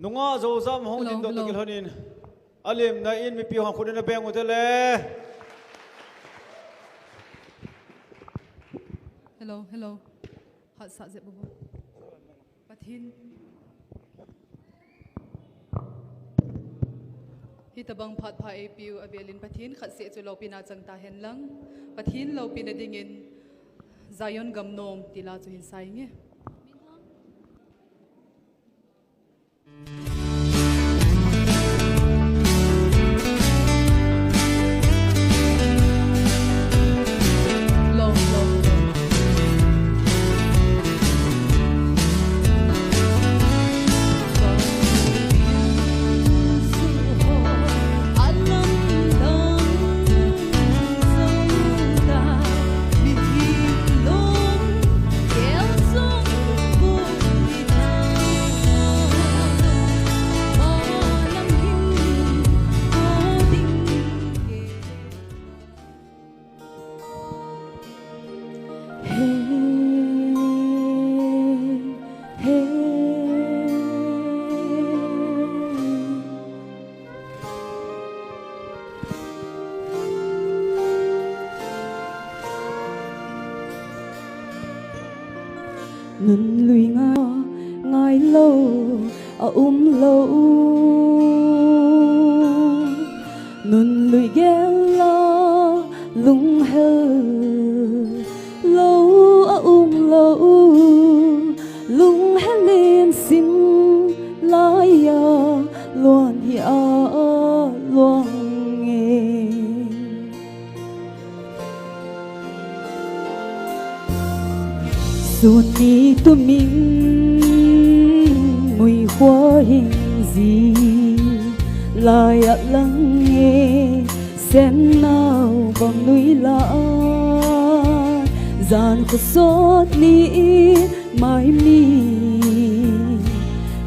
nunga zo zam hong din do tukil honin alim na in mi pi ha khudin na beng utele hello hat sa je bubu pathin hi tabang phat pha apu avelin pathin khat se chu lo pina changta hen lang pathin lo pina dingin zayon gamnom tila chu hin sai nge Ngân lùi ngài lâu lâu Ngân lùi ghé la lung hơ lâu lâu lung hơ lên xin lại loan hi loan nghe suốt đi tụi mình mùi hoa hình gì lại lắng nghe xem nào bằng núi lạ gian khổ xót ní mãi mi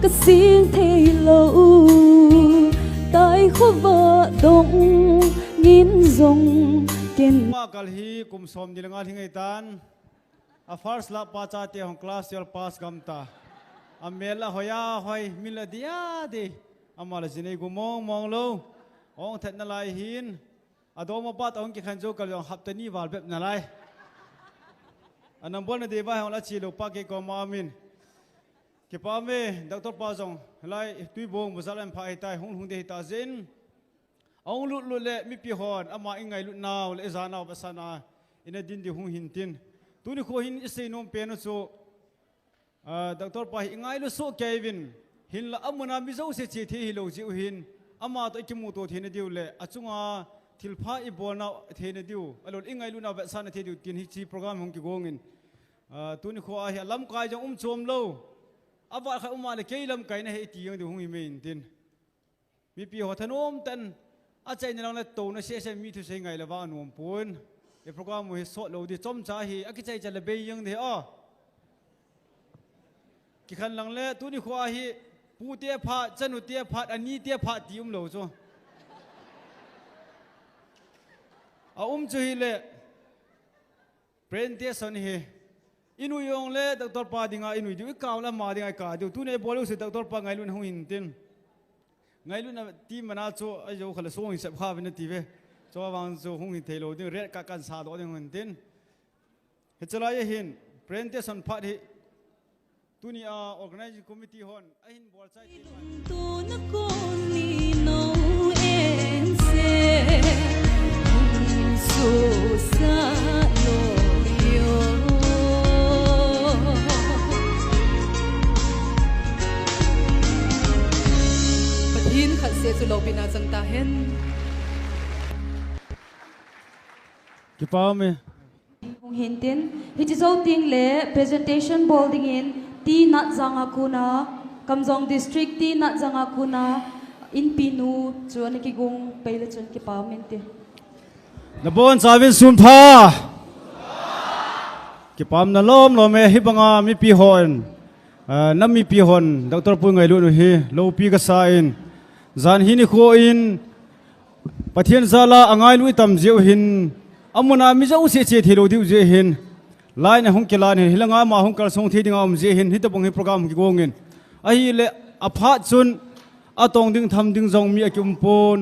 cái xin thấy lâu tại khó vợ đông nghìn dòng kén ma kal hi kum som dilenga thingai tan a first la pa cha te hong class yol pass gamta amela hoya hoi mila dia de amala jinei gumong mong lo ong that na lai hin adoma pat ong ki khan jo kal yong haptani wal bep na lai anam bon de ba hong la chi lo pa ke ko ma min ke pa me doctor pa jong lai tui bong buzalam phai tai hong hong de ta zin ong lut lut le mi pi hon ama ingai lut naw le za naw basana ina din di hong hin tin tu ni kho hin isei nom pe no chu doctor pa ingai lu so kevin hin la amuna mi zo se chi thi hi lo ji hin ama to ki mu to thene diu le achunga thilpha I bolna thene diu alon ingai lu na ba sana the diu tin hi chi program hong ki gongin tu ni kho a hi lam kai jong chom lo awa kha uma le keilam kai na he ti yong di hong hi mein tin mi pi ho thanom tan a chai na la to na se mi thu se ngai la wa nom pun e program mo he so lo di chom cha hi a ki chai chala be yong de a ki khan lang le tu ni kho a hi pu te pha chanu te pha ani te pha ti lo cho a chu hi le presentation hi inu yong le doctor pa dinga inu di kaw la ma dinga ka du tu ne bolu se doctor pa ngai lu hong hin tin ngai lu na ti mana cho ai jo khala song se pha bin ti ve cho wang zo hong hin thelo ding red ka kan sa do ding hin tin he chala ye hin presentation pha hi tu ni a organizing committee hon a hin bol chai ti tu na con ni no en se so sa lo yo pathin khat se chu lo pina changta hen ki pa me hong hin tin hi chi zo ting le presentation bolding in ti nat zanga kuna kamjong district ti nat zanga kuna in pinu chuan ki gung peile chun ki pa min ti na bon savin sum pha ki pam na lom lo me hi banga mi pi hon na mi pi hon doctor pu ngai lu no hi lo pi ka sa in zan hi ni kho in pathian zala angai lui tam jeu hin amuna mi zo se che thilo diu je hin lai na hong kelan hin hilanga ma hong kal song thi dinga om je hin hi ta bong hi program ki gongin a hi le อภาจุนอตองดึงทำดึงจงมีอกิมปน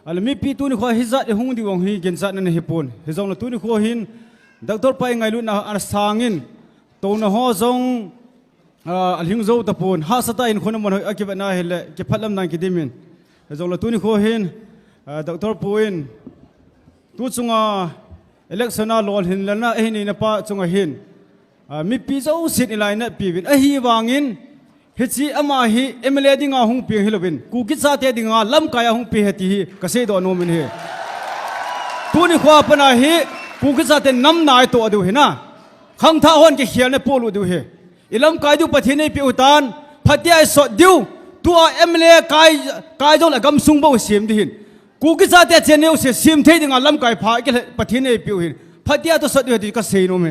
อะไรมีปีตุนี่ขวาฮิจัดหงดิวงฮีเกณฑ์จัดนั่นฮิปนฮิจงละตุนี่ขวาหินดักตอร์ไปไงลุนอาสางินโตนหอจงหิงโจตะปนฮาสตาอินคนมันอกิบนาเฮลเก็บพัดลำนังกิดิมินฮิจงละตุนี่ขวาหินดักตอร์ปูอินตุจงเอเล็กชันนาลอลหินแล้วนะเอ็นี่นะป้าจงหินมีปีเจ้าสิทธิ์อะไรนะปีวินฮีวางินเฮจิอามาฮีเอเมเลดิงาหงปีฮิลวินกูกิจาเตดิงาลำกายหงปีเฮติฮีกษตรโดนมินเฮตุนี่ขวาปนาฮีกูกิจาเตน้ำนายตัวดูเฮนะขังท่าหอนเขียนในปูลูดูเฮอิลำกายดูปฏิเนปิอุตานพัทยาสดดิวตัวเอเมเลกายจงละกำสุงบ่าวเสียมดิหินกูกิจาเตเจเนวเสียสิมเทดิงาลำกายพาเกลปฏิเนปิอุหินพัทยาตัวสดดิวดิกษตรโนเม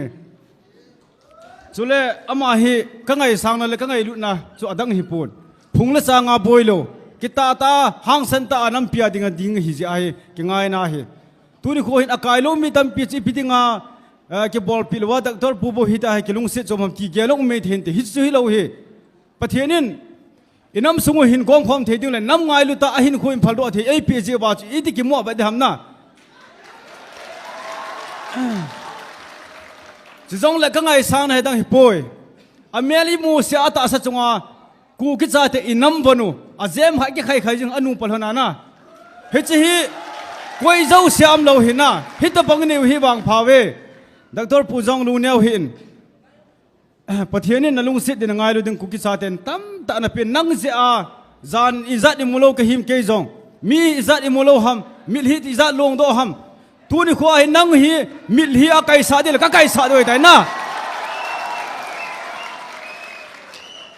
สุเลอามาฮีกังไงสังนั่นเลยกังไงลุนะสุอดังฮิปูนพุงละสางอาบอยโลกิตาตาหางสันตาอันน้ำเปียดิ่งดิ่งฮิจิไอกิงไงนะฮีตุนี่โคหินอากายโลมีตัมปีจิพิดิ่งอาเก็บบอลปิลว่าดักตอร์ปูโบฮิตาให้กิลุงเสจจอมที่เกลงไม่เห็นที่ฮิสุฮิโลฮีปะเทียนินอิน้ำสุงหินกองความเทียดิ่งเลยน้ำไงลุตาอหินโคหินพัลโดที่เอพีจีบาจิอีที่กิมัวไปเดฮัมนะจะจงเล็กก็ไงสร้างให้ดังฮิปโอยอเมริมูเสียตาสัจงากูคิดจะเตอินัมวนูอาเจมให้กี่ใครจึงอนุปลหนานะเฮจิฮิกวยเจ้าเสียมเราเห็นนะฮิตบังนิวฮิวังพาเวดักตอร์ปูจงลูเนียวเห็นปะเทียนินนลุงสิทธิ์ในไงลูดึงกูคิดจะเตนตั้มตาหน้าเป็นนังเสียจานอิจัดอิมุโลกหิมเกยจงมีอิจัดอิมุโลฮัมมิลฮิตอิจัดลงโดฮัมทุนี่ขวาให้นั่งฮีมิลฮีอาไกสาดิลก็ไกสาด้วยแต่น่ะ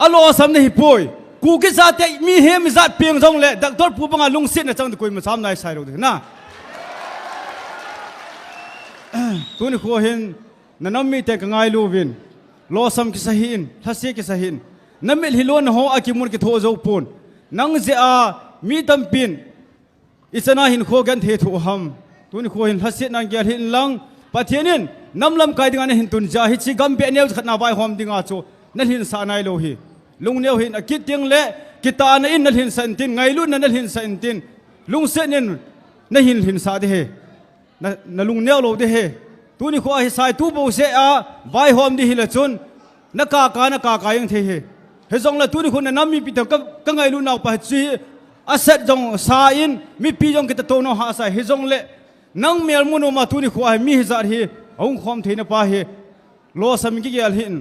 อโลสัมนี่ป่วยกูกิจาเตมีเฮมิจัดเพียงจงเล่ดักตอร์ผู้บังอาลุงสิทธิ์นะจังตะกุยมาซ้ำนายสายเราด้วยน่ะทุนี่ขวาเห็นนั่นน้ำมีแต่กงายลูวินโลสัมกิสหินทัศเสกิสหินน้ำมิลฮิโลนหัวอากิมุนกิโทโจปูนนั่งเจ้ามีตัมปินอิสนาหินโคกันเทถุหัมตุนโคหินฮัสเซนังเกียร์หินลังปะเทียนินน้ำลำไกดิ่งอันหินตุนจ่าฮิชิกัมเปียเนียวขัดนาใบหอมดิ่งอาโจนั่นหินสานายโลหิลุงเนียวหินอคิดยังเละกิตาในอินนั่นหินสันตินไงลุ่นนั่นหินสันตินลุงเซนินนั่นหินสาดิเฮนั่นลุงเนียวโลดิเฮตุนโคหิสายตูโบเซอาใบหอมดิฮิละจุนนักกากายังเทเฮเฮจงละตุนโคนั่นน้ำมีปิดก็ไงลุ่นเอาไปจีอาเซจงสาอินมีปีจงกิตโตโนหาสายเฮจงเละนังเมียลมุนมาตุนี่ขวายมีฮิจัดฮีองคอมเทนปาฮีโลสามิกิเกลหิน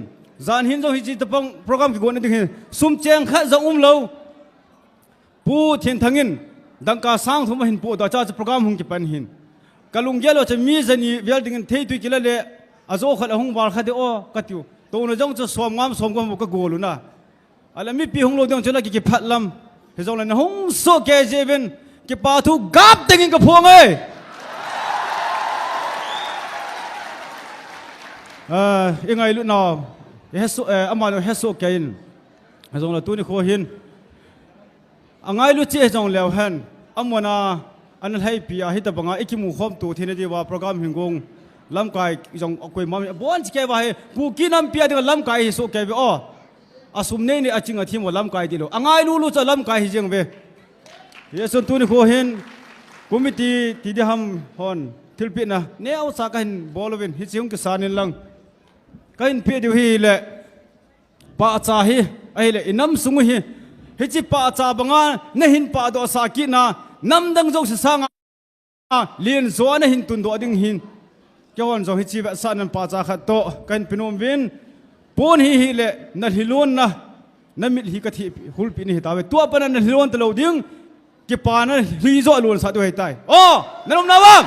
จานหินจงฮิจิตปังโปรแกรมกิโกนดิ่งหินซุ่มเจียงข้าจงเลวปูเทียนทังหินดังกาสร้างทุ่มหินปูตัวจ้าจะโปรแกรมหงกิปันหินกะลุงเกลจะมีจะนี่เวลดิ่งเทตุกิเลเลอาโจขัดหงบาลขัดโอกัดอยู่ตัวนจงจะสวมงามสวมกันบุกโกลุนะอะไรมีปีหงโลดงจะละกิพัดลำเฮจงเลยนะหงโซเกเจวินกิปาทุกับดิ่งกับพวงเอ้ยังไงลุนอเฮสุอามาโนเฮสุกินจงละตุนี่โคหินอังไงลุเจจงเลวหันอามานาอันนั้นให้ปีอาฮิตบังอาอิกิมุขอมตัวที่นี่ดีว่าโปรแกรมหิงกงลำไก่จงกุยมาบ้านที่แกว่าให้กูกินน้ำปีอาดิ่งลำไก่สุแกว่าอ๋ออาสุมเนี่ยนี่อาจิงอาทิมว่าลำไก่ดีโลอังไงลุจะลำไก่จริงเว้ยเยสุนตุนี่โคหินกุมิตีที่ดีฮัมฮอนทิลปินะเนี่ยเอาสักหินบอลวินฮิจิงกิสานิลังก็อินเปียดิวฮีเละป้าจ่าฮีไอ้เละอิน้ำสุงฮีฮิจิป้าจ่าบังอาเนี่ยหินป้าตัวสักินะน้ำดังจงสร้างเลียนโซนหินตุนตัวดิ่งหินเจ้าวันจงฮิจิแบบสันนั้นป้าจ่าขัดโตก็อินพินอมวินปูนฮีเละนั่นฮิลุนนะนั่นมิดฮีกะทิหุลปินี่ตาเวตัวปนันนั่นฮิลุนตะโลดิ่งกิปานั่นฮีโซลุนสัตว์ตัวให้ตายโอ้นั่นลมนาวัง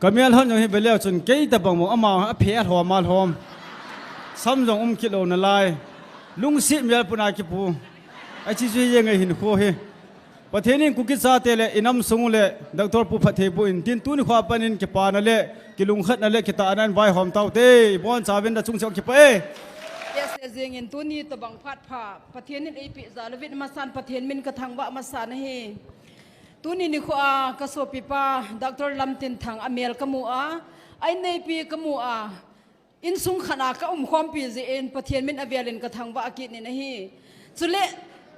ก็มีอะไรอย่างนี้ไปแล้วจนเกยแต่บางมองอามาเพียรหอมมาหอมซ้ำจงกิโลนั่นลายลุงสิมีอะไรปุ่นอากิปูไอ้ที่ช่วยยังไงหินโคเฮ ประเทศนี้กุกิจซาเตเลอินัมสงเลดรผู้พัฒน์บุอินทินตุนขวาปนินเก็บปานเลกิลุงขัดนั่นเลกิตาอันนั้นไว้หอมเต้าเต้บอนสาวินดาจุงเสียงเก็บไปYes, zingin tu ni tabang phat pha pathian in api zalawit masan pathian min ka thangwa masan hi tu ni ni kho a ka so pipa Dr. Lamtin thang amel kamu a ai nei pi kamu a in sung khana ka khom pi je en pathian min avialin ka thangwa akit ni na hi chule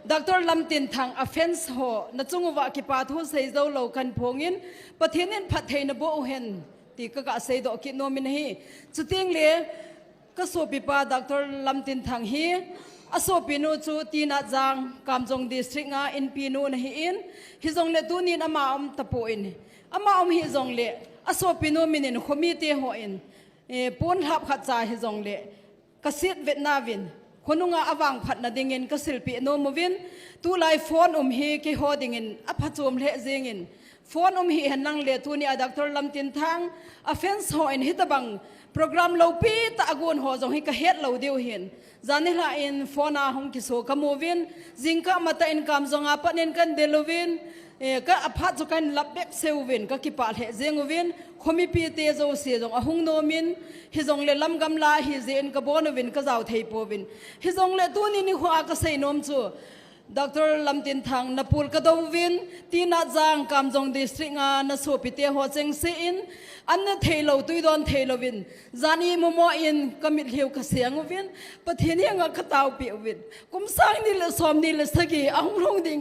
Dr. Lamtin thang offense ho na chungwa ki pa thu sei zo lo kan phongin pathian in phat theina bo hen ti ka sei do ki no min hi chuting leก็สูบิปาดรลำตินทางฮีอสูบินูจูตีนัดจังกำจงดิสตริกงาอินปีนูนฮีอินฮิจงเลตูนินอามาอมตะปูอินอามาอมฮิจงเลอสูบินูมินินขมิเตหอินปูนทับขัดใจฮิจงเลกสิทเวทนาวินคนนุงอาวังผัดนาดิงินกสิลปีโนมวินตูไลฟอนฮีกิฮอดิงินอภัจจุมเลเซงินฟอนฮีเห็นนังเลตูนีอาดรลำตินทางอเฟนส์หอินฮิตบังโปรแกรมเราปีตะอกุนหัวจงให้กระเฮ็ดเราเดียวเห็นจานิลาอินฟอนาหงกิโซกมูวินจิงกะมาตะอินกามจงอาปนินกันเดลวินก็อภัทจุกันลับเบ็กเซลวินก็กิปาเหเจงวินคมิปีเตโจเสียจงอหุงโนมินฮิจงเลลำกำลาฮิเจนกบอนวินก็เจ้าเทปวินฮิจงเลตัวนี้นี่หัวก็ใส่นมจูดรลำตินทางนปูลกระดวินที่นาจางกำจงดิสตริกงานสูปิเตหัวเจงเซียนอันนั้นเทโลตุยดอนเทโลวินจานีโมโมอินก็มิดเหี่ยวกระเสียงวินประเทศนี้งากระตาวเปียวินกุมสร้างนี่ละสอมนี่ละสกีอังลงดิ่ง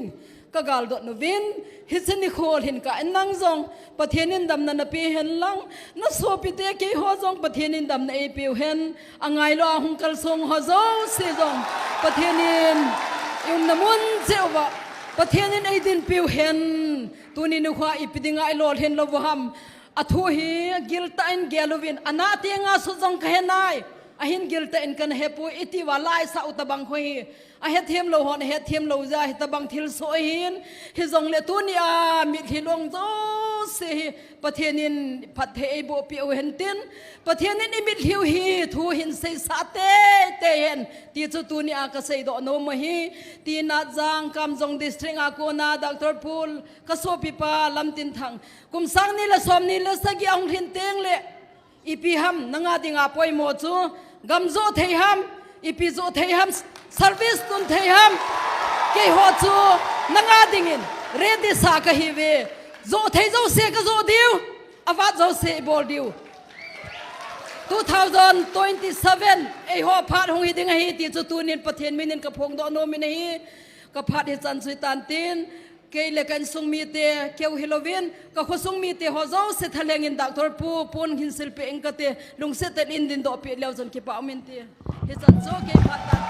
ก็กาลดนวินฮิสนิโคลเห็นกันนั่งจงประเทศนี้ดำนันปีเห็นลังนักสูปิเตกี่หัวจงประเทศนี้ดำในเอปีเห็นอ่างไงล่ะหงกัลทรงหัวจงเสียจงประเทศนี้อินน้ำมันเจ้าวะประเทศนี้ไอ้ดินปิวเห็นตัวนี้นึกว่าอีปิดิงไอโลเห็นลบหัมอธุฮีกิลตันเกลวินอนาติงาสุจงเขนายอหินกิลตันกันเฮปุอิติวาลายสาอุตบังคอยอเฮเทียมโลหอนเฮเทียมโลจาฮิตบังทิลโซหินฮิจงเลตุนีอามิทิลงโจเสฮิประเทศนี้พัดเทอโบปิโอเห็นตินประเทศนี้มิทิวฮีทูหินเซสาเตเตเห็นที่จุตุนีอากเซโดโนมฮีที่นาจางกำจงดิสตริกอาโกนาดรพูลกสโซปิปาลำตินทังกุมสังนี่ละสมนี่ละสกีองหินเตงเลอีพีฮัมนงาดิงอาปอยโมจูกำโจเทฮัมอีพีโจเทฮัมservice tun thayam ke ho chu nanga dingin ready sa ka hiwe zo thai zo se ka zo diu awa zo se bol diu 2027 ei ho phat hong hi ding hi ti chu tunin pathian minin ka phong do no min hi ka phat hi chan sui tan tin ke le kan sung mi te keu hilovin ka kho sung mi te ho zo se thaleng in doctor pu pun hin sil pe eng ka te lung se tet in din do pe lew jon ki pa min te hi chan zo ke phat tan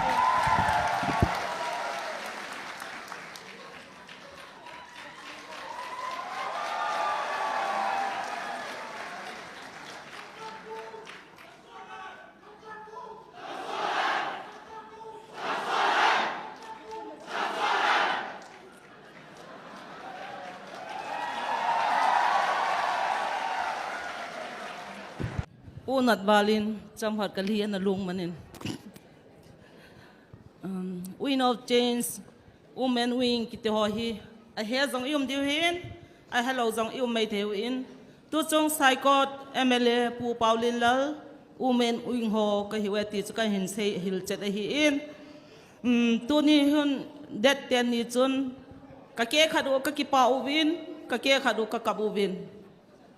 Unat balin jamhat kalian na lung manin. Win of change, women wing kiti hohi. I hear zong yum diuhin, I hello zong yum may tewin. Tu zong saikot MLA pu Paulin lal, women wing ho kahiweti suka hin say hil chet ahiin. Tu ni hun det ten ni chun kake khadu kakipa uwin, kake khadu kakabubin.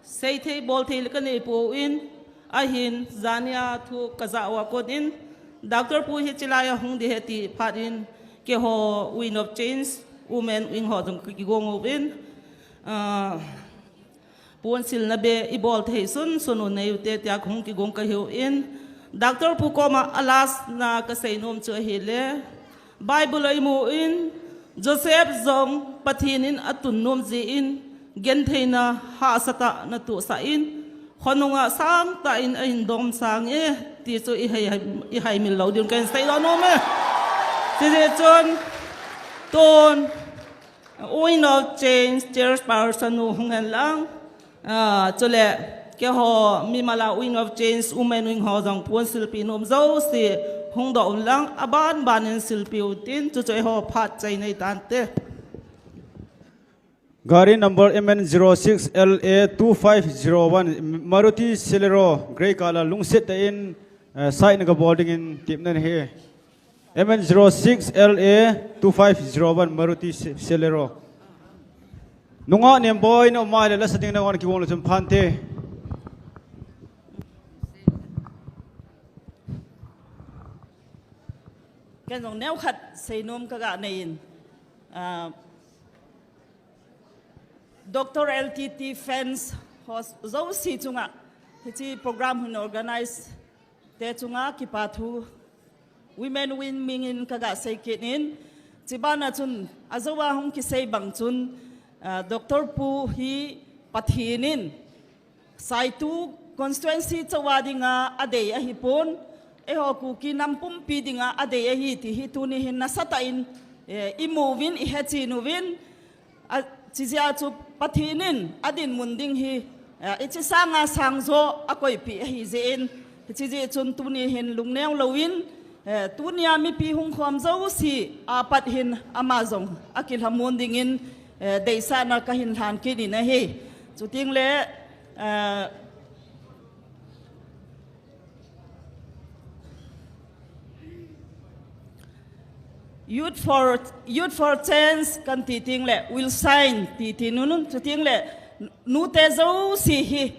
Say te bol te likan ipu win. Ahin zania thu kazawa kodin Dr. Pu hi chilaya hung di heti parin ke ho win of change women wing ho dum ki gong win pon sil na be ibol thei sun sunu nei te tia hung ki gong ka hiu in Dr. Pu koma alas na ka sei nom chu hi le Bible ai mu in Joseph zong pathinin atun nom ji in gen theina ha sata na tu sa in Honunga sang ta in dom sang ti chu i hai mil lo din kan sai lo no me ti de chon ton win of change chairperson nu hungan lang chule ke ho mi mala win of change women wing ho jong pon silpi nom zo si hung do lang aban banin silpi utin chu chu ho phat chai nei tan te Gari number MN06LA2501 Maruti Celero Grey color lungsit in side naga boarding in tip nan he MN06LA2501 Maruti Celero Nunga nem boy no mai la sating na wan ki won chum phante cái dòng neo khát xây nôm các gã này Dr. LTT fans dấu si chunga hi program hun organize te chunga ki pathu women win mingin các gã xây kinin chi bana chun azawa hong ki sei bang chun Dr. Pu hi pathinin saitu constituency chawadinga ade a hi pon eho ku ki nampum pi dinga ade hi ti hi tu ni hin na sata in I movin I hechi nuvin chizia chu pathinin adin munding hi ichi sanga sangzo akoi pi hi zein chiji chun tu ni hin lungneu lowin tu nia mi pi hung khom zo si apat hin amazon akil hamun dingin deisa na ka hin than ki ni na hi chu ting le Youth for Change kan titing le will sign titin nun titing le nu te zo si hi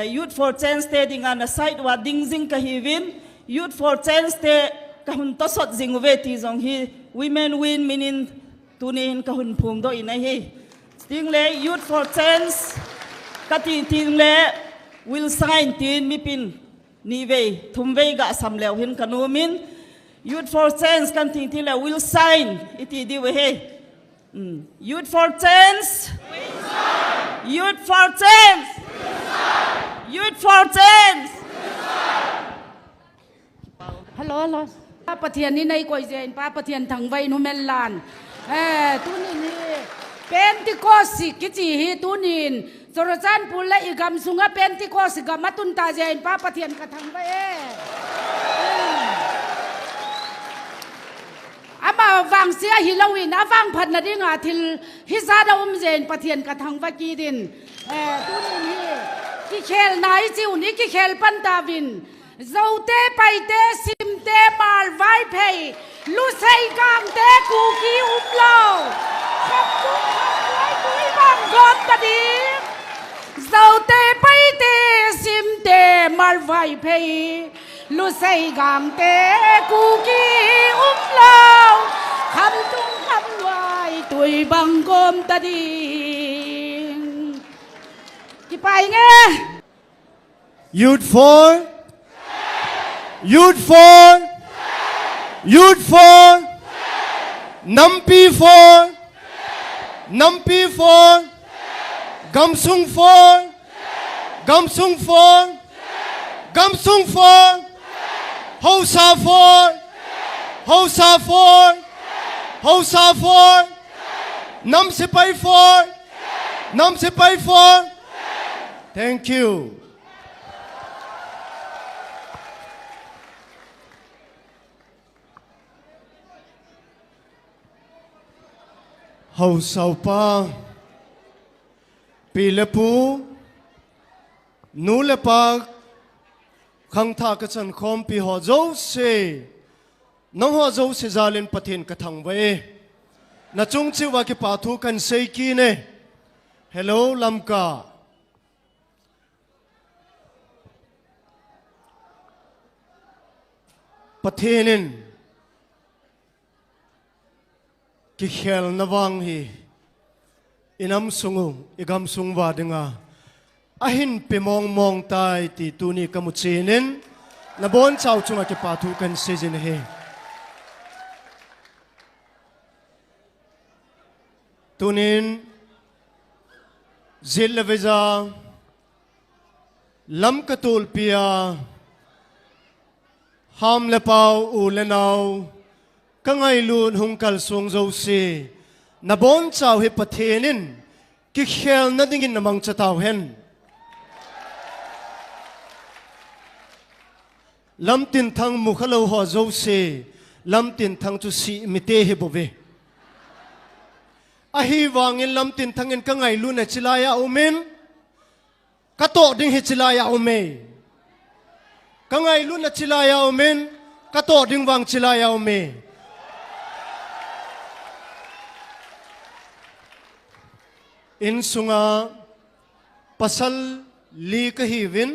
Youth for Change te dinga na side wa ding jing ka hi win Youth for Change te ka hun to sot jing ve ti jong hi women win minin tunin ka hun phum do ina hi ting le Youth for Change ka titing le will sign tin mi pin ni ve thum ve ga sam lew hin kanumin Youth for Change kan ting tila will sign iti di we Youth for Change Youth for Change Youth for Change hello pathian ni nei koi jen pa pathian thang vai nu men lan tu ni Pentecost ki chi hi tu nin Sorochan pula igam sunga Pentecost ga matun ta jen pa pathian ka thang vai ama wang sia Halloween awang phat na dinga thil hi sada jen pathian ka thang va ki din tu ni ki khel nai chiu ni ki khel pan ta vin zote paite simte mal vai phei lu sei gang te ku ki uplo khap tu khap tui bang gom ta di zote paite simte mal vai phei lu sei gang te ku ki uplo kham tung kham wai tui bang gom ta di ki pai nghe Youth for Nampi for Gamsung for Hosa for Nam Sipai for Thank you. Hầu sầu pa pi le pu nu le pa khang tha ka chan khom pi ho zo se nong ho zo se zalin pathin ka thang ve na chung chi wa ki pa thu kan sei ki ne hello lamka pathinin ki khel nawang hi inam sungu igam sungwa dinga ahin pemong mong tai ti tuni kamuchinin na bon chau chunga ki pathu kan sejin he tunin zil veza lam katul pia ham le pau u le nau kangai lun hung kal sung zo si na bon chau hi pathenin ki khel na dingin namang chatau hen lam tin thang mu khalo ho zo si lam tin thang chu si mi te he bove ahi wangin lam tin thangin ka ngai lu na chilaya umin ka to ding hi chilaya ume ka ngai lu na chilaya umin ka to ding wang chilaya ume in sunga pasal li ka hivin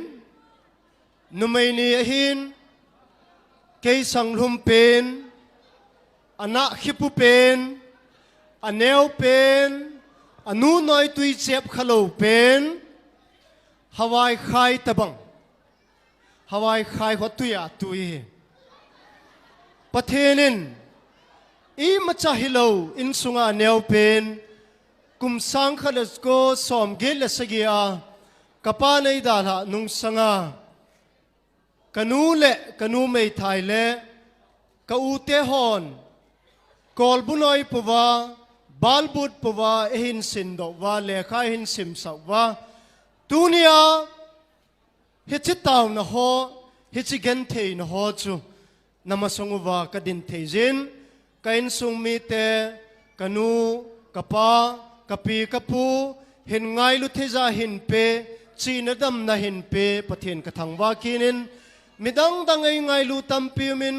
numay ni ahin kay sanglum pen anak hipu pen aneo pen anu noi tui chep khalo pen hawai khai tabang hawai khai hotuya tui pathenin i macha hilo in sunga aneo pen kum sang khalas ko som gel sagia kapa nei dala nung sanga kanu mei thai le ka u te hon kol bunoi puwa balbut puwa ehin sindo wa le kha hin sim sa wa tunia hichi taw na ho hichi gen thei na ho chu namasongu wa ka din thei jin kain sung mi te kanu kapa kapi kapu hin ngai lu theja hin pe chi na dam na hin pe pathen ka thang wa kinin midang dangai ngai lu tampiumin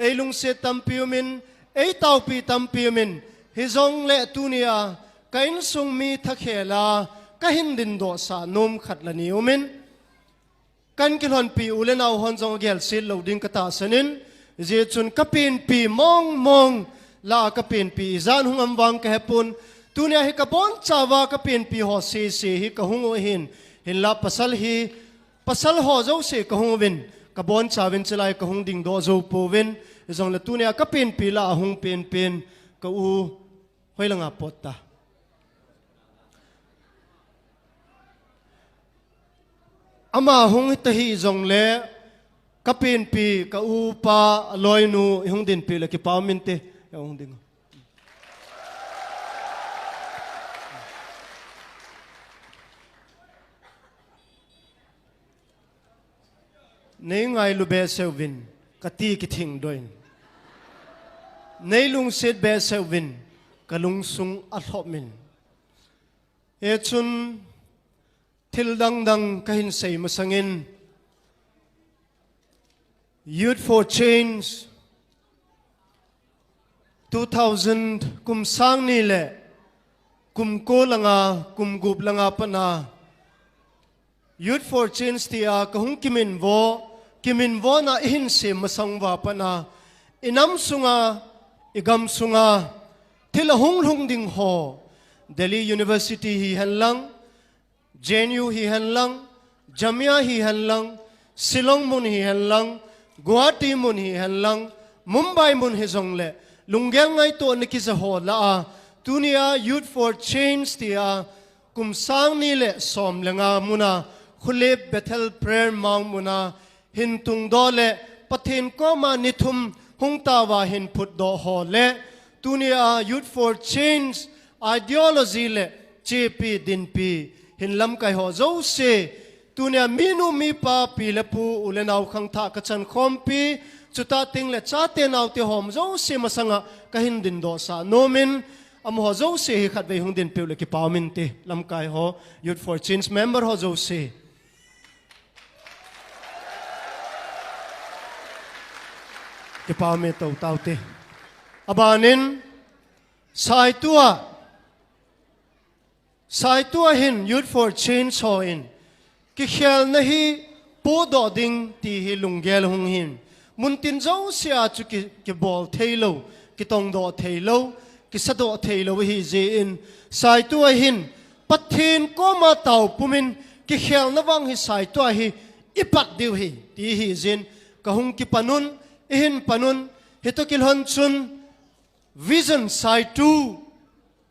ei lung se tampiumin ei taupi tampiumin hizong le tunia kain sung mi thakhela ka hin din do sa nom khat la ni umin kan kilhon pi ulenau hon jong gel sil loading ka ta sanin je chun kapin pi mong mong la kapin pi zan hungam wang ka hepun tunia hi ka bon chawa kapin pi ho se se hi ka hungo hin la pasal ho zo se ka hungwin ka bon chawin chalai ka hung ding do zo povin zong la tunia ka pen pila hung pen ka u hoilanga potta ama hung ta hi zong le ka pen pi ka u pa loinu hung din pi la ki pa min te hung ding nei ngai lu be selvin kati ki thing doin nei lung set be selvin kalung sung a thopmin e chun thil dang dang ka hin sei masangin Youth for Change 2000 kum sang ni le kum ko langa kum gup langa pana Youth for Change tia kahung kimin vo na ihin se masangwa pana inam sunga igam sunga thila hung ding ho Delhi University hi hanlang JNU hi hanlang Jamia hi hanlang Shillong mun hi hanlang Guwahati mun hi hanlang Mumbai mun hi zongle lungyang ngai to nikisa ho la tunia Youth for Change tia kum sang ni le som lenga muna khulep Bethel prayer mang muna hin tung do le pathin ko ma nithum hung ta wa hin phut do ho le tunia Youth for Change ideology le chepi din pi hin lam kai ho zo se tunia minu mi pa pi le pu ulenau khang tha ka chan khom pi chuta ting le cha te nau te hom zo se masanga ka hin din do sa nomin am ho zo se hi khat ve hung din pi le ki pa min te lam kai ho Youth for Change member ho zo se ki pa me to tau te abanin sai tua hin Youth for Change ho in ki khel na hi po do ding ti hi lunggel hung hin mun tin zo sia chu ki bol thailo ki tong do thailo ki sa do thailo hi je in sai tua hin pathin ko ma tau pumin ki khel na wang hi sai tua hi ipat diu hi ti hi jin ka hung ki panun ihin panun hitokil hon chun vision sai tu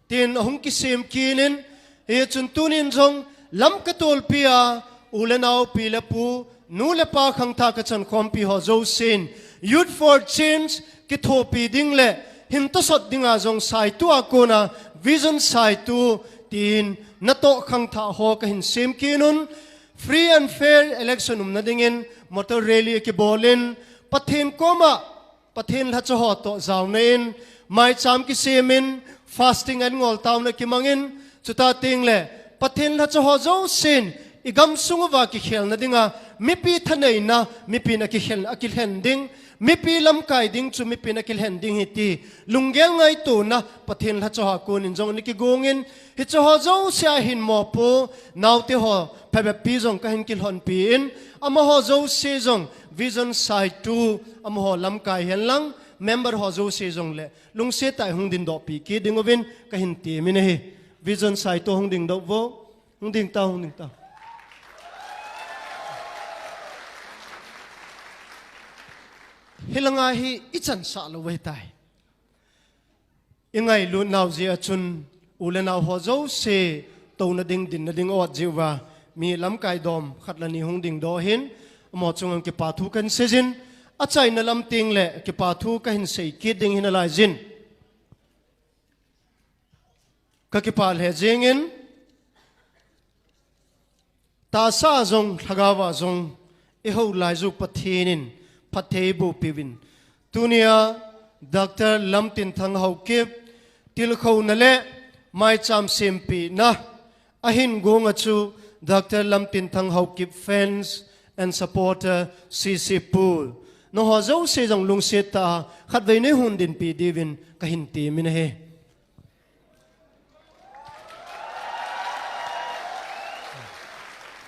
tin hung ki sem kinin e chun tunin jong lam ka tol pia ulenau pilapu nule pa khang tha ka chan khom pi ho zo sin Youth for Change ki thopi ding le him to sot dinga jong sai tu akona vision sai tu tin na to khang tha ho ka hin sem kinun free and fair election na dingin motor rally ki bolin pathin koma pathin la cho ho to zawnein Maicham ki semin fasting and ngol taw na kimangin chuta ting le pathin la cho ho zo sin igam sunguwa ki khel na dinga mipi thanei na mipi na ki khel akil hending mipi lam kai ding chu mipi na kil hending hiti lunggel ngai tu na pathin la cho ha kun in jong ni ki gongin hi cho ho zo sia hin mo pu nau te ho phebe pi jong ka hin kil hon pi in ama ho zo se jong vision side 2 ama ho lam kai hen lang member ho zo se jong le lung se tai hung din do pi ki ding ovin ka hin ti mi ne hi vision side to hung ding do vo hung ding ta hilanga hi ichan sa lo wei tai ingai lu nau ji achun ulenau ho zo se to na ding din na ding ot jiwa mi lam kai dom khatlani hung ding do hin mo chungam ke pathu kan sejin achai na lam ting le ke pathu ka hin sei ki ding hin lai jin ka ki pal he jingin ta sa zong thagawa zong e ho lai zu pathinin Pathebu pivin tunia Dr. Lamtin Thang Haokip Tilkhouna le Maicham Sempeh na ahin gonga chu Dr. Lamtin Thang Haokip fans and supporter CC Pool no ho zo se jong lung se ta khat vei ne hun din pi divin ka hin ti min he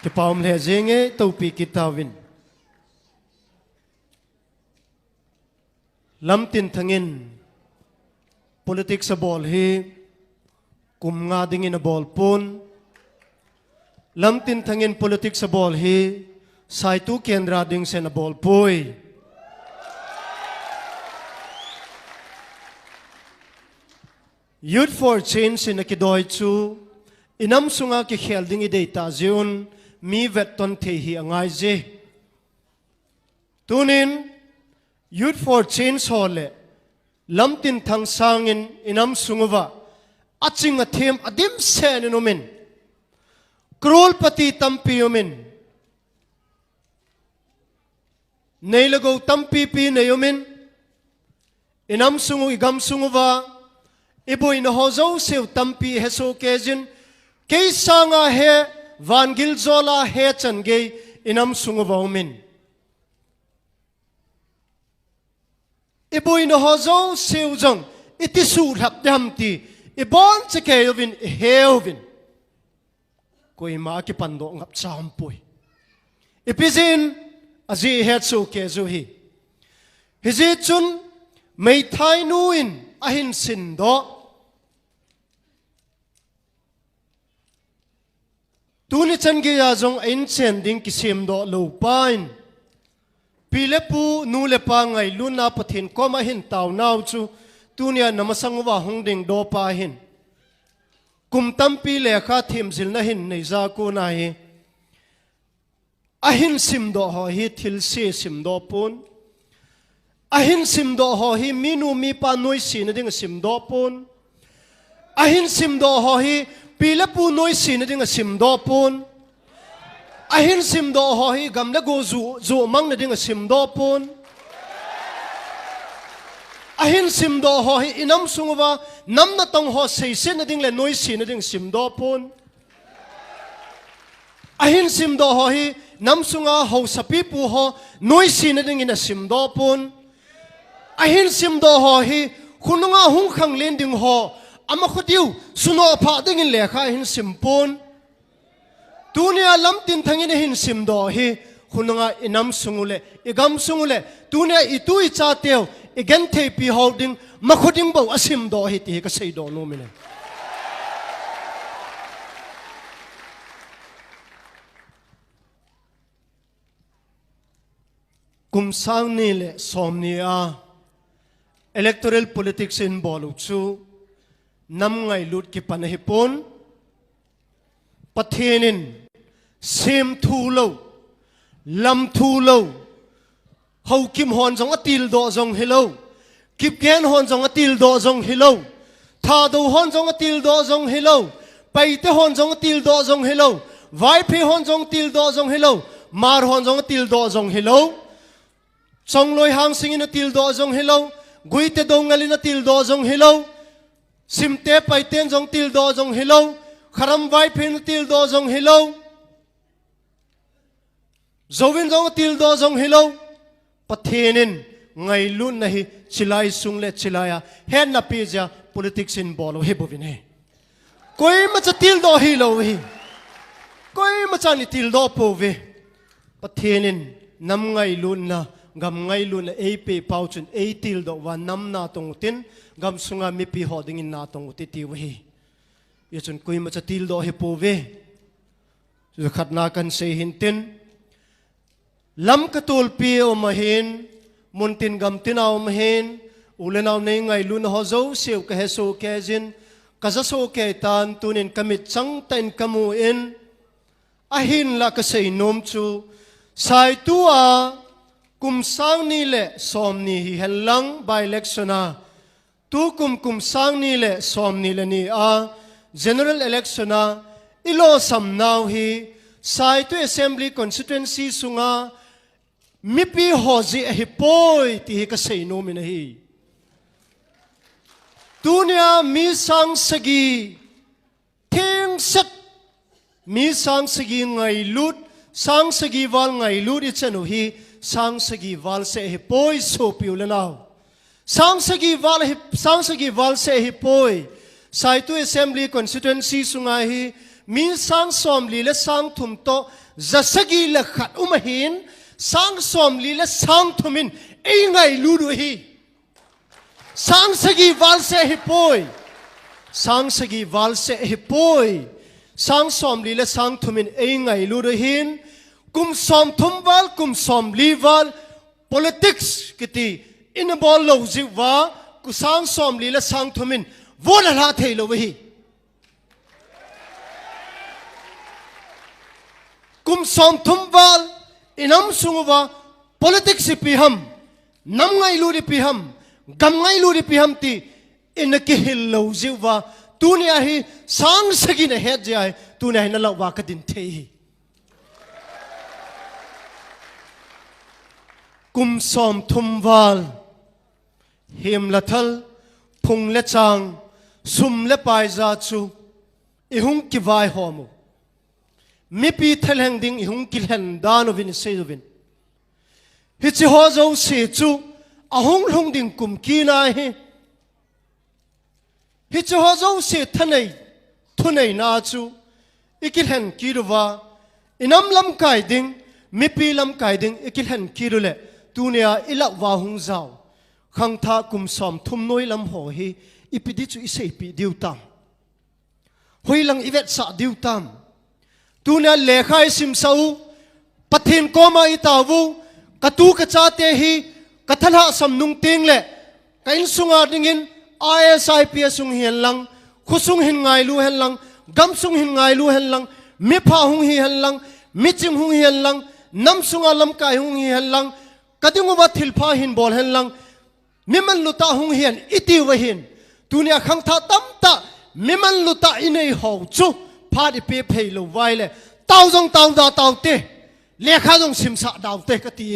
ke paum le jenge to pi kitawin Lamtin thangin politics sa ball hi kum nga dingin a ball pun Lamtin thangin politics sa ball hi sai tu kendra ding sen a ball pui Youth for Change in akidoi chu inam sunga ki khel ding i data ziun mi vet ton the hi angai je tunin Youth for Change hole Lamtin Thang sangin inam sunguwa aching a them adim sen inomin krol pati tampi yomin neilago tampi pi neyomin inam sungu igam sunguwa iboy na hozo sew tampi heso kezin kay sanga he vangil zola he changay inam sunguwa umin iboy na hozo sew jong iti surhap damti ibon che kayovin heovin koi ma ki pando ngap champoy ipizin azi het so kezo hi hizi chun may thai nuin ahin sindo tuni chan ge ya jong ain chen ding ki sim do lo pain pilepu nu le pa ngai luna pathin koma hin taw naw chu tunia namasangwa hongding do pa hin kum tampi le kha thim zil na hin nei za ko na hi ahin sim do ho hi thil se sim do pun ahin sim do ho hi minu mi pa noi si na ding sim do pun ahin sim do ho hi pilepu noi si na ding sim do pun ahin sim do ho hi gam na go zu mang na ding sim do pun ahin sim do ho hi inam sungwa nam na tong ho sei se na ding le noi si na ding sim do pun ahin sim do ho hi nam sunga ho sapi pu ho noi si na ding in a sim do pun ahin sim do ho hi khununga hung khang len ding ho ama khudiu suno pha ding in le kha hin sim pun tunia lamtin thangin hin sim do hi khununga inam sungule igam sungule tunia itu I cha teu igen the pi holding makhudim bo asim do hi ti ka sei do no mine kum sang ni le som ni a electoral politics in bolu chu nam ngai lut ki panahipon pathenin sem thu lo lam thu lo Haokip hon jong atil do jong hello kip gen hon jong atil do jong hello tha do hon jong atil do jong hello paite hon jong atil do jong hello vai phe hon jong til do jong hello mar hon jong atil do jong hello chong loi hang singin atil do jong hello guite dong ngalin atil do jong hello ซิมเตไปเตียนจงติลโดจงฮิโลคารำไว้เพนติลโดจงฮิโลโจวินจงติลโดจงฮิโลปะเทนินไงลุนนะฮิชิลายสุงเลชิลายาเฮนนับปีจ้า politics in ball เฮบวินเฮคอยมาจะติลโดฮิโลฮิคอยมาจะนี่ติลโดโปเวปะเทนินนำไงลุนนะกำไงลุนเอปีเป้าจุนเอติลโดวันนำนาตรงตินกำสุงามีปีหอดิงินนาตรงติติวฮิยจุนคอยมาจะติลโดฮิโปเวจะขัดนากันเซหินตินลำกระตูลปีอมาเห็นมุนตินกำตินเอามาเห็นอุเลนเอาในไงลุนฮอโซเสียวกะเฮโซแกจินกะจะโซแกตันตุนินกำมิดจังเต็นกำมูอินอาหินละกะเซนมจูสายตัวกุมสังนี่แหละสอมนี่เห็นลังใบเล็กชนะตูกุมสังนี่แหละสอมนี่แหละนี่general election อิโลสัมนาวฮีสายตัว assembly constituency สุงามิปีหอจีฮิปอยที่ฮิกเซโนมินฮีตัวเนี้ยมีสังสกีเทียงสักมีสังสกีไงลุดสังสกีวัลไงลุดอิจนุฮีสังสกีวัลเซฮิปอยโซปิวเลนาวสังสกีวัลเซฮิปอยสายตัว assembly constituency สุงาฮีมีสังสอมลีและสังทุมโตจะสกีและขัดอุมหินสังสอมลีและสังทุมินเองไงลูดูฮีสังสกีวัลเซฮิปอยสังสกีวัลเซฮิปอยสังสอมลีและสังทุมินเองไงลูดูหินกุมสอมทุมวัลกุมสอมลีวัล politics กิติอินบอลโลจิวะกุสังสอมลีและสังทุมินวอลลาเทโลวีกุมสอมทุมวัลอินามสุงวะ politics พิฮัมนำไงลูดิพิฮัมกำไงลูดิพิฮัมตีอินกิฮิลโลจิวะตูเนี่ยฮีสังสกินเฮดใจตูเนี่ยนั่นละวากดินเทฮีกุมสอมทุมวัลเฮมละทัลพุงละจางสุมและปลายจาจูอิหุงกิวายหอมูมีปีเทลแห่งดิ่งอิหุงกิลเห็นดานวินเซดวินฮิจิฮอโจเสจูอาหงลงดิ่งกุมกีนายฮิจิฮอโจเสทนายทุนายนาจูอิกิลเห็นกีรุวาอินำลำไก่ดิ่งมีปีลำไก่ดิ่งอิกิลเห็นกีรุเล่ตูเนียอิลักวาหงเจ้าขังท่ากุมสอมทุ่มน้อยลำหอฮีอิปิดิจูอิเซปิดิวตามหอยลังอิเวตสะดิวตามตูเนียเลขาอิสิมซาอูปะทินโกมาอิตาวูกะตูกะจาเตฮีกะทะละสัมนุงติงเล่กะอินสุงาดิงิน ISIP สุงเฮียนลังขุสุงหินไงลูเฮนลังกำสุงหินไงลูเฮนลังมิพาหุงเฮียนลังมิจิมหุงเฮียนลังน้ำสุงาลำกายหุงเฮียนลังกะดิงวัดทิลพาหินบอลเฮนลังมิมันลุตาหุงเฮียนอิติวะหินตูเนียขังท่าตั้มตามิมันลุตาอินเอหาวจูพาดิเปเพย์ลไว้เลยเต้าจงเต้าดาวเต้าเตะเลขาจงสิมสะดาวเตะกตี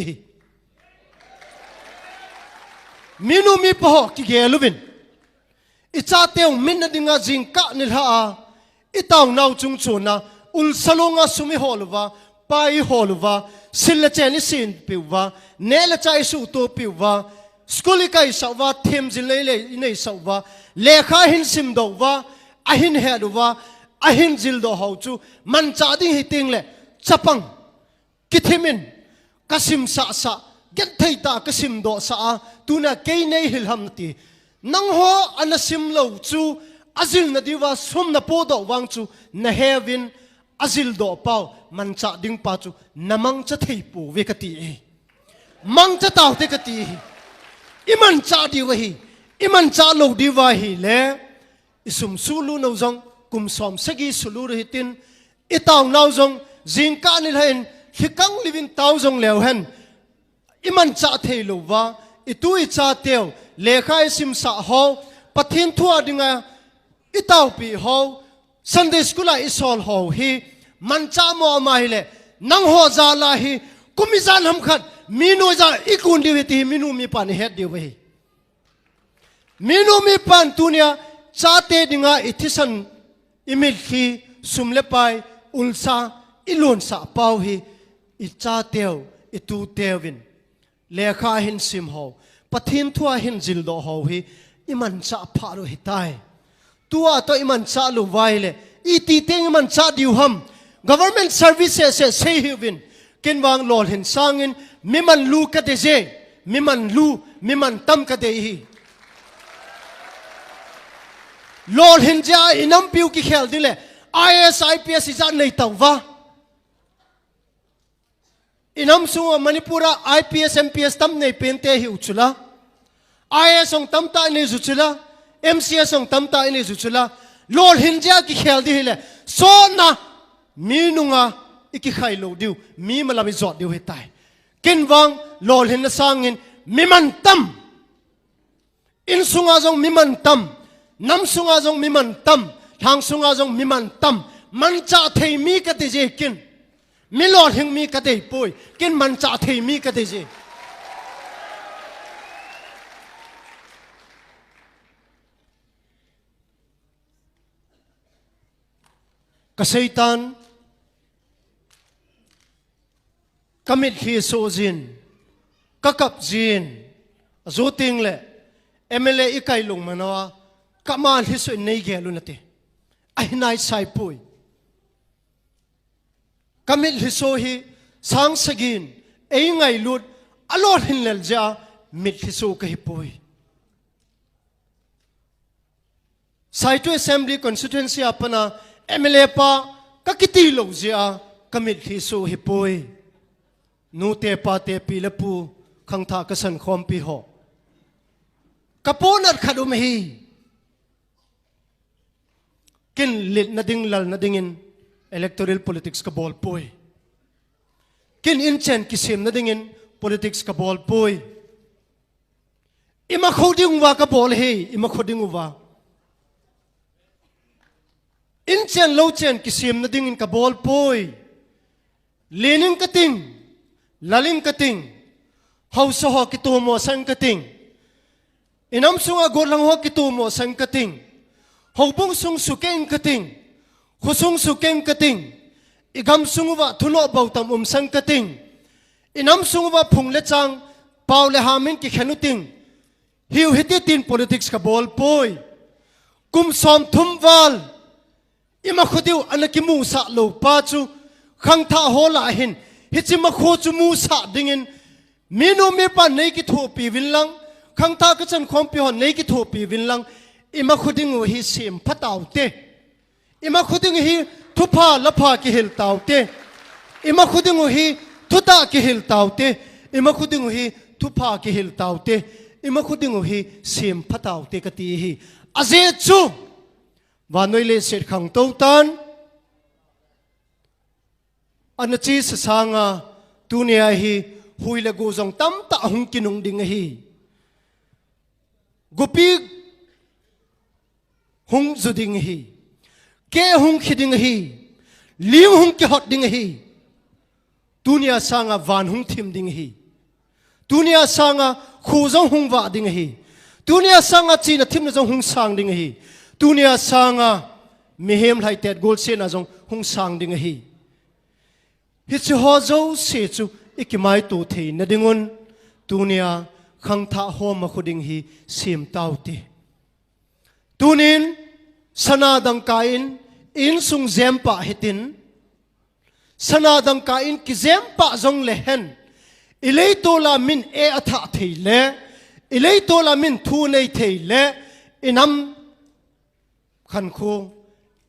มินูมีพอกิเกลุบินอิจาเตียวมินนดิงาจิงกะนิลฮาอิตาวนาวจุงจูนะอุลสโลงาสุมิฮอลวาไปฮอลวาสิลเจนิสินปิวาเนลใจสุโตปิวาสกุลิกายสาวาเทมจิเลเลอินเอสาวาเลขาหินซิมดาวาอหินเฮดวาอหินจิลดอฮาวจูมันจาดิฮิติงเลจัปังกิทิมินกสิมสะสะget thầy ta cái sim độ sa tu na cây này hil ham ti nang ho an sim lo chu azil na diwa sum na po do wang chu na heaven azil do pau man cha ding pa chu namang cha thei pu ve ka ti mang cha taw te ka ti iman cha di wa hi iman cha lo di wa hi le isum sulu no jong kum som sagi sulu ri tin itaw naw jong jing ka ni hen hikang living taw jong leo hen iman cha thei lo wa itui cha teo lekhai sim sa ho pathin thua dinga itaw pi ho Sunday school a isol ho hi man cha mo mai le nang ho za la hi kumizan ham khat minu za ikun di ti minu mi pan het di we minu mi pan tunia cha te dinga ithisan imil khi sumle pai ulsa ilon sa pau hi I cha teo I tu tewin lekha hin sim ho pathin thua hin jil do ho hi iman cha pha ro hitai tua to iman cha lu vai le I ti teng iman cha diu ham government services se sei hiwin kinwang lol hin sangin miman lu ka de je miman lu miman tam ka de hi lol hin ja inam piu ki khel dile IS IPS isa nei tawwa inam sunga manipura IPS MPS tam nei pente hi uchula IS ong tam ta nei zuchula MCS ong tam ta nei zuchula lol hinja ki khel di hele so na minunga iki khai lo diu mi malami zot diu hetai kinwang lol hin sangin miman tam in sunga jong miman tam nam sunga jong miman tam thang sunga jong miman tam man cha thei mi ka te je kin mi lol hing mi ka te poi kin man cha thei mi ka te je ka seitan kamit hi so jin ka kap jin zo ting le MLA ikai lung manawa kamal hi so nei ge lu nate ai nai sai poi kamit hi so hi sang sagin ei ngai lut alon hin lel ja mit hi so ka hi poi sai to assembly constituency apana MLA pa ka kiti lo ja kamit hi so hi poi nu te pa te pi le pu khang tha ka san khom pi ho kaponat khadum hi kin lit na ding lal na dingin electoral politics ka bol poi kin inchen kisim na dingin politics ka bol poi ima khoding wa ka bol he ima khoding wa inchen lo chen kisim na dingin ka bol poi lening ka ting laling ka ting hausa ho ki tu mo sang ka ting inam sunga gorlang ho ki tu mo sang ka ting hobung sung sukeng ka ting khusung sukeng ka ting igam sungwa thulo bautam sang ka ting inam sungwa phungle chang paule hamin ki khenu ting hiu hiti tin politics ka bol poi kum som thumwal ima khudiu anaki mu sa lo pa chu khang tha hola hin hichima kho chu mu sa dingin minu me pa nei ki tho pi winlang khang tha ka chan khom pi hon nei ki tho pi winlang ima khuding hi sim phatau te ima khuding hi thupa lapha ki hil tau te ima khuding hi thuta ki hil tau te ima khuding hi thupa ki hil tau te ima khuding hi sim phatau te ka ti hi aze chu vanoi le set khang to tan anachi sanga tunia hi huile go jong tam ta hung kinung ding hi gopi hung zuding hi ke hung khiding hi liu hung ki hot ding hi tunia sanga van hung thim ding hi tunia sanga khu jong hung wa ding hi tunia sanga china thim na jong hung sang ding hi tunia sanga mihem lai tet gol se na jong hung sang ding hi hi chu ho zo se chu ikimai tu thei na dingun tunia khang tha ho ma khuding hi sim tau ti tunin sana dang kain in sung zempa hitin sana dang kain ki zempa zong lehen ilei to la min e atha theile ilei to la min thu nei theile inam khan khu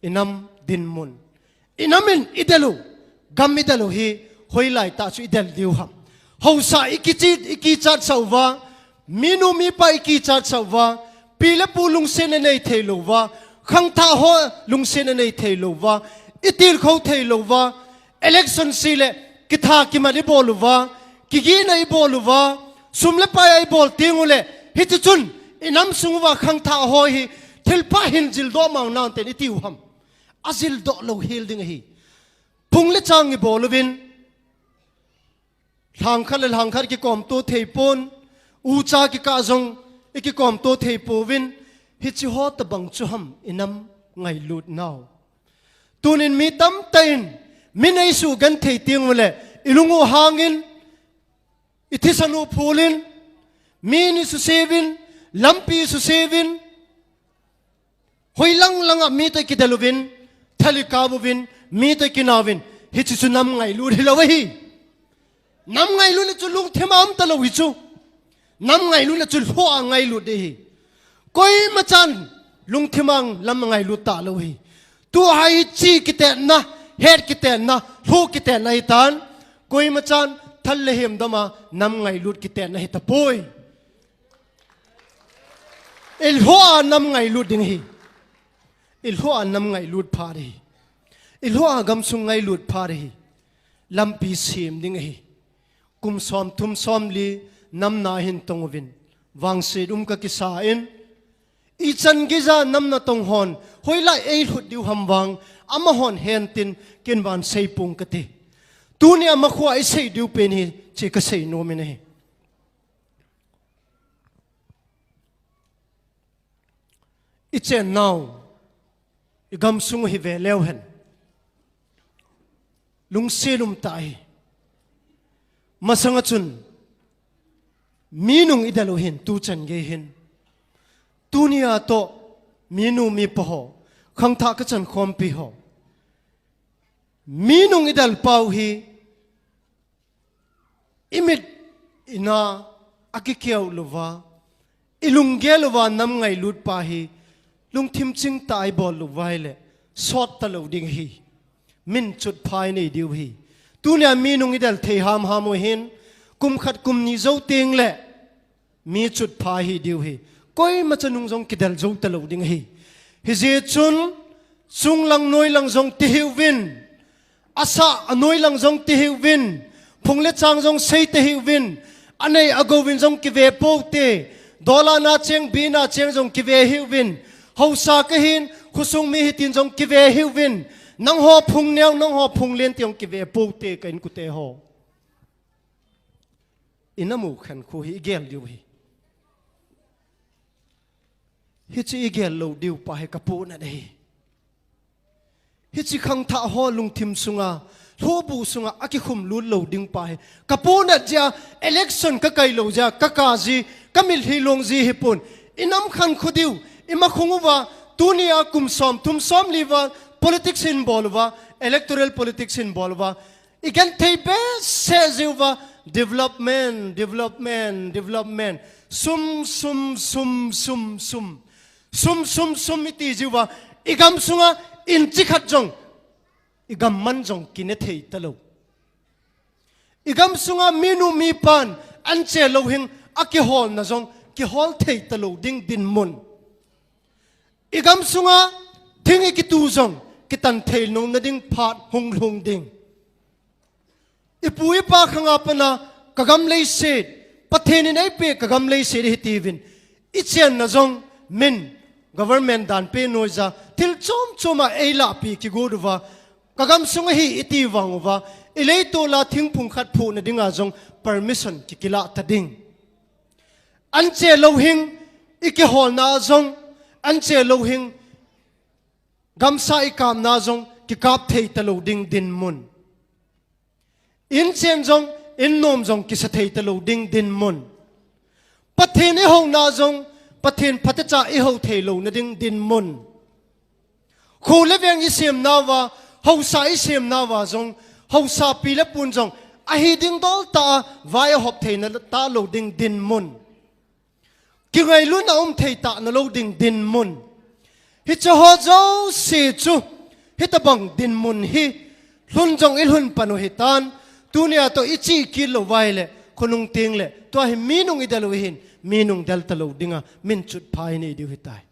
inam din mun inamin idelu gam idelu hi hoilai ta chu idel diu ham hausa ikichit ikichat sauwa minu mi pa ikichat sauwa pile pu lungsen nei theilowa khang tha ho lungsen nei theilowa itil kho theilowa election sile kitha kimani boluwa kigi nei boluwa sumle pa ai bol tingule hitchun inam sungwa khang tha ho hi thilpa hin jil do mang nan ten itiu ham azil do lo hil ding hi pungle chang i boluvin lang khar ki kom to thei pon u cha ki ka jong iki kom to thei povin hi chi ho ta bang chu ham inam ngai lut now tunin mi tam tain min ai su gan thei ting le ilungu hangin ithisanu phulin min su sevin lampi su sevin hoi lang langa mi ta kidalovin thali kabuvin mi ta kinavin hi chi su nam ngai lut hi lawi nam ngai lut le chu lung themam ta lo hi chu nam ngai lut le chu ho ngai lut de hi koi machan lung themang lam ngai lut ta lo hi tu hai chi kite na het kite na hu kite na hitan koi machan thal le hem dama nam ngai lut kite na hita poi il ho nam ngai lut ding hi il ho nam ngai lut pha ri il ho gam sung ngai lut pha ri lampi sim ding hi kum som thum som li nam na hin tongovin wang se ka kisa in i chan giza nam na tong hon hoila ei hut diu ham wang ama hon hen tin ken ban sei pung ka ti tu ni ama khwa ai sei diu pen hi che ka sei no me ne i chen now i gam sung hi ve lew hen lung selum tai masanga chun minung idalo hin tu chan ge hin tunia to minu mi paho khang tha ka chan khom pi ho minung idal pau hi imit ina akikiaw lova ilung gelova nam ngai lut pa hi lung thim ching tai bol lu vai le sot ta lo ding hi min chut phai nei diu hi tunia minung idal thei ham ham o hin kum khat kum ni zo ting le mi chut phai hi diu hi koi ma chanung jong kidal zo ta lo ding hi hi je chun chung lang noi lang jong ti hiu win asa anoi lang jong ti hiu win phungle chang jong sei ti hiu win anei ago win jong ki ve po te dola na cheng bi na cheng jong ki ve hiu win hausa ka hin khusung mi hitin jong ki ve hiu win nang ho phung neu nang ho phung len tiong ki ve po te kain ku te ho inamu khan khu hi gel diu hi hi chi igel lo diu pa he kapu na dei hi chi khang tha ho lung thim sunga lo bu sunga aki khum lu lo ding pa he kapu na ja election ka kai lo ja ka ka ji kamil hi long ji hi pun inam khan khudiu ima khunguwa tunia kum som tum som liwa politics in bolwa electoral politics in bolwa igen theipe se jiwa development sum iti jiwa igam sunga in chikhat jong igam man jong kine thei talo igam sunga minu mi pan anche lo hing aki hol na jong ki hol thei talo ding din mun igam sunga thingi ki tu jong ki tan thei nong na ding phat hung ding ipui pa khanga pana kagam lei se patheni nei pe kagam lei se hi tivin ichen na jong min government dan pe noisa til choma eila pi ki godwa kagam sunga hi iti wangwa ilei to la thingphung khat phu na dinga jong permission ki kila ta ding anche lohing iki hol na jong anche lohing gamsa ikam na jong ki kap thei ta lo ding din mun in chen jong in nom jong ki sa thei ta lo ding din mun patheni ho na jong pathen phatacha i ho thei lo na ding din mun khole veng i sem na wa ho sa i sem na wa jong ho sa pi le pun jong a hi ding dol ta vai hop thei na ta lo ding din mun ki ngai lu na thei ta na lo ding din mun hi cha ho zo se chu hi ta bang din mun hi hun jong il hun panu hi tan tunia to ichi ki lo vai le khonung ting le to hi minung idalo hin minung dal talo dinga min chut phai nei diu hitai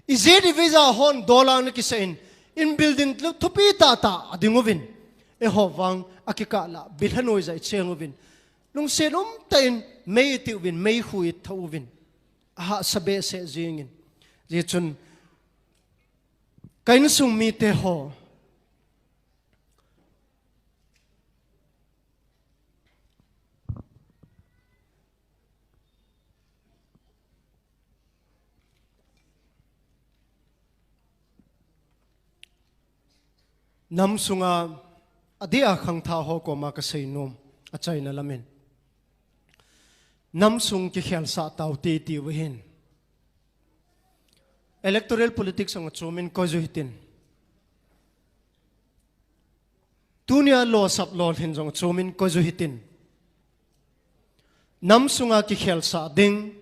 izedi visa hon dollar na kisain in building thupi ta adingovin e howang akika la bilhanoi zai chengovin lung selum tain mei tiwin mei hui thowin ha sabe se jingin je chun kain sung mi te ho น้ำสุงาอดีอาขังท่าหอกมาเกษยนมอาใจนั่นละเมนน้ำสุงกิเขลสาตาวตีตีวิหิน electoral politics ang chumin ko zuhitin tunia lo sap lo hin jong chumin ko zuhitin nam sunga ki khel sa ding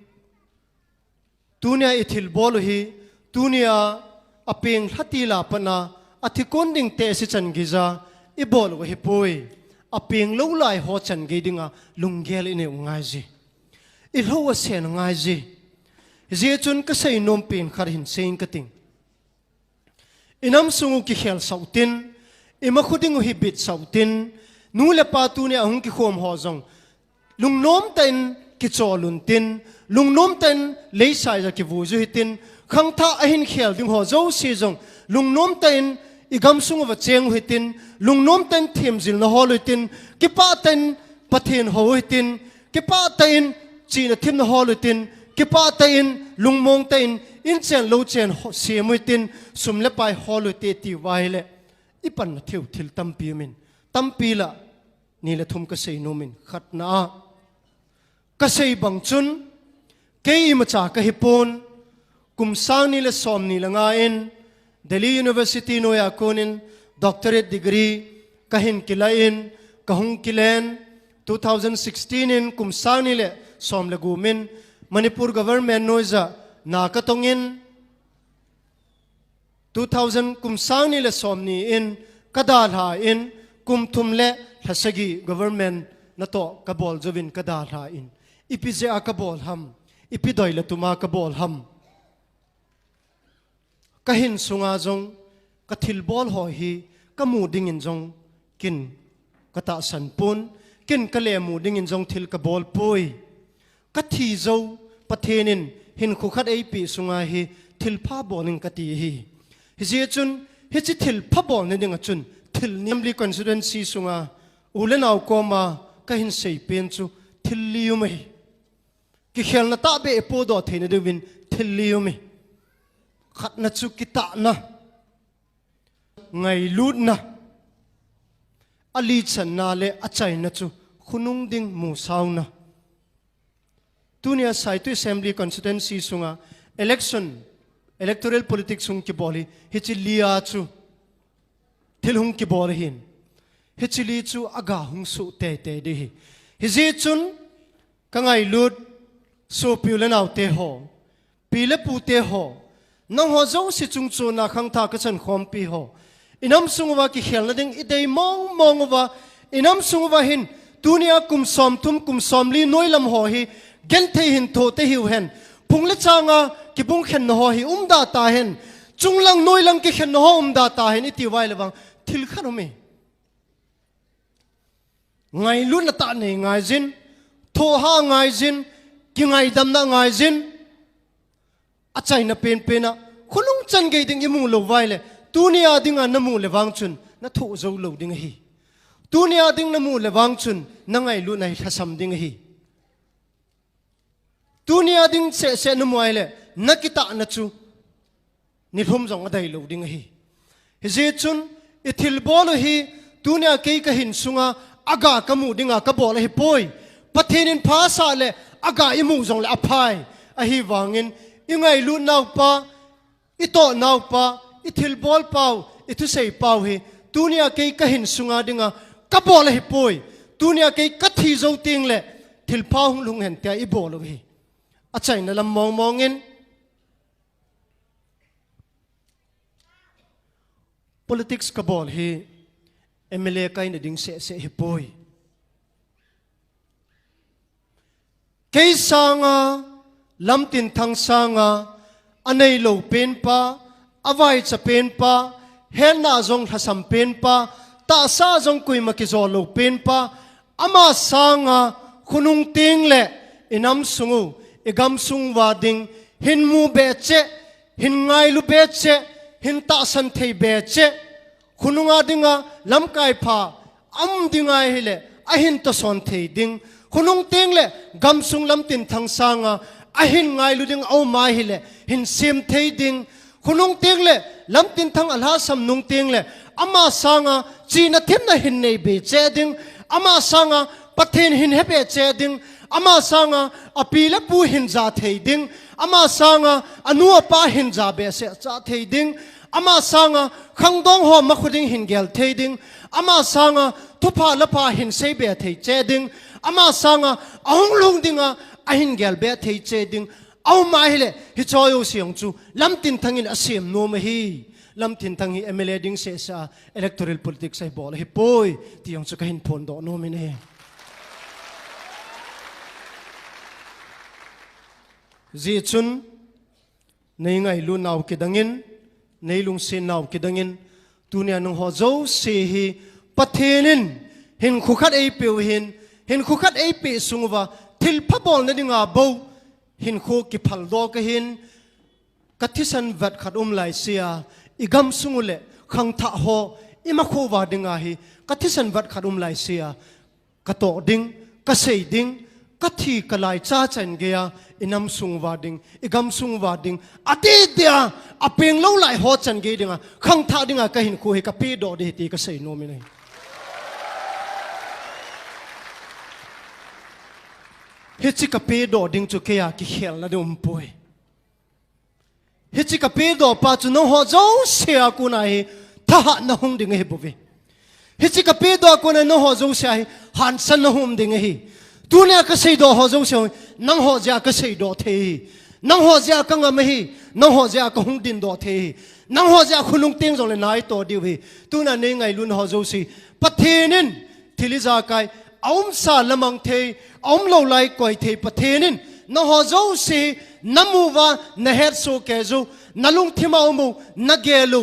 tunia ithil bol hi tunia apeng hatila pana athikon ding te si chan giza i bol wa hi poi apeng lo lai ho chan ge dinga lunggel ine ngai ji i lo wa sen ngai ji zia chun ka sei nom pin khar hin sein ka ting inam sungu ki khel sautin ima khuding hi bit sautin nu le pa tu ne ahung ki khom ho jong lung nom ten ki cholun tin lung nom ten lei sai ja ki vu ju hitin khang tha a hin khel ding ho zo si jong lung nom ten igam sungu wa cheng hitin lung nom ten thim zil na hol hitin ki pa ten pathin ho hitin ki pa ten chi na thim na hol hitin ki pa tain lungmong tain in chen lo chen semuitin sumle pai holu te ti waile ipan na thiu thil tampi min tampi la ni le thum ka sei no min khatna ka sei bang chun ke ima cha ka hipon kum sang ni le som ni langa in Delhi University no ya konin doctorate degree kahin kilain kahung kilen 2016 in kum sang ni le som le gumin Manipur government noiza na katongin 2000 kum sang ni le somni in kadal ha in kum thumle thasagi government na to kabol jovin kadal ha in ipije akabol ham ipidoi la tuma kabol ham kahin sunga jong kathil bol ho hi kamu ding in jong kin kata san pun kin kale mu ding in jong thil kabol poi kathi zo pathenin hin khukhat ei pi sunga hi thil pha boning kati hi hi chun hi chi thil pha bon ne ding chun thil nimli constituency sunga ulenaw ko ma ka hin sei pen chu thil lium hi ki khel na ta be epo do thein de win thil lium hi khat na chu kita na ngai lut na ali chan na le achai na chu khunung ding mu saw na Tunia Saitu Assembly constituency sunga electoral politics sung ki boli hichi lia chu thilhung ki bol hin hichi li chu aga hung su te te de hi hizi chun kangai lut so piulenaw te ho pile pu te ho nang ho zo si chung chu na khang tha ka chan khom pi ho inam sungwa ki khel na ding idei mong wa inam sungwa hin tunia kum som li noilam ho hi gen thei hin tho te hiu hen pungle changa ki bung khen no hi da ta hen chunglang noilang ki khen no da ta hen iti wai lawang thil khanome ngai lu na ta nei ngai jin tho ha ngai jin ki ngai dam na ngai jin achai na pen pena khulung chan ge ding imu lo wai le tunia dinga namu le wang chun na tho zo lo ding hi tunia ding namu le wang chun na ngai lu nai thasam ding hi Tunia ding se no moile nakita na chu ni phum jong adai lo ding hi je chun ithil bol hi tunia ke ka hin sunga aga kamu dinga ka bol hi poi pathenin pha sa le aga imu jong le aphai a hi wangin ingai lu naw pa ito naw pa ithil bol pau ithu sei pau hi tunia ke ka hin sunga dinga ka bol hi poi tunia ke ka thi zo ting le thil pha hung lung hen tia i bol hi achai na lam mongin politics ka bol hi MLA kai na ding se hi poi kei sanga lamtin thang sanga anei lo pen pa avai cha pen pa hel na zong thasam pen pa ta sa zong kui ma ki zo lo pen pa ama sanga khunung ting le inam sungu igam sung wading hin mu beche hin ngai lu beche hin ta san thei beche khununga dinga lam kai pha am dinga hele a hin to son thei ding khunung teng le gam sung lam tin thang sanga a hin ngai lu ding au mai hele hin sim thei ding คุณนุ่งเตียงเลยลำตินทั้งอัลฮะสำนุ่งเตียงเลยอามาสังจีนทิมนะหินในเบเจดิงอามาสังประเทศหินเฮเบเจดิงอามาสังอปีและปูหินจาเทดิงอามาสังอนัวป้าหินจาเบเสจาเทดิงอามาสังขังดองหอมมาคุดิงหินเกลเทดิงอามาสังทุพาละพาหินเซเบเทเจดิงอามาสังอองลุงดิงหินเกลเบเทเจดิงเอามาให้เลยฮิจอยเสียงจูลำตินทั้งอินอาเซียมโนมฮีลำตินทั้งอินเอเมเลดิ้งเสียสา electoral politics ใส่บอลฮิปโอยที่ยังจะกินผลดอกโนมิเน่จีจุนในไงลุนเอาคิดังอินในลุงเซนเอาคิดังอินตัวเนี่ยน้องหัวโจเสียฮีประเทศนินเห็นคุกัดเอเปียวเห็นคุกัดเอเปียสุงว่าทิลพับบอลนั่นงาบูหินคูกิพัลโดกหินกัทิสันวัดขัดไลเซียอีกำสุงเลขังท่าโฮอิมาคูวาดิงาฮีกัทิสันวัดขัดไลเซียกัตโตดิงกัเซดิงกัทีกลายจ้าจันเกียอินำสุงวาดิงอีกำสุงวาดิงอดีตเดียอเปียงเล่าไหลโฮจันเกียดิงาขังท่าดิงากะหินคูเฮกับปีโดดีตีกัเซโนมิเนฮิจิกะปีโดดิงจุเกียกิเขลนะดุมป่วยฮิจิกะปีโดปาจุนหัวเจ้าเสียกุนายทหารนะหุมดิงเฮบุวิฮิจิกะปีโดกุนายนหัวเจ้าเสียหันสันนะหุมดิงเฮตุเนี่ยก็เสียโดหัวเจ้าเสียนังหัวเจ้าก็เสียโดเทนังหัวเจ้าก็งามเฮนังหัวเจ้าก็หุมดินโดเทนังหัวเจ้าคุณลุงเตียงจงเลยนายตัวเดียวเฮตุนั้นเองไงลุนหัวเจ้าสีปะเทนินทิลิจากายอมสารละมังเทอมโลไลก่อยเทปะเทนินนหัวเจ้าสีน้ำมูวานเฮดโซเกจูนลุงทิมาอมูนเกลู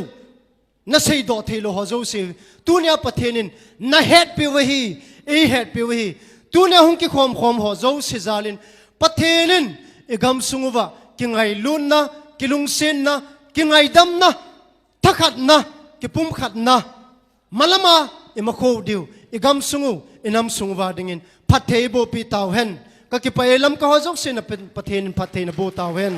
นเสียดอเทโลหัวเจ้าสีตัวเนี้ยปะเทนินนเฮดปิวฮีเอเฮดปิวฮีตัวเนี้ยหุ่นกิขมหัวเจ้าสีจาลินปะเทนินอีกำสุงวะกิงไงลุนนะกิลุงเซนนะกิงไงดำนะทักขัดนะกิปุ่มขัดนะมาละมาอิมาโคดิวอีกำสุงอินำสุงวาดิงินพัดเทโบปีตาวเฮนก็กิไปลำก็หัวจกเสนเป็นประเทศพัดเทนโบตาวเฮน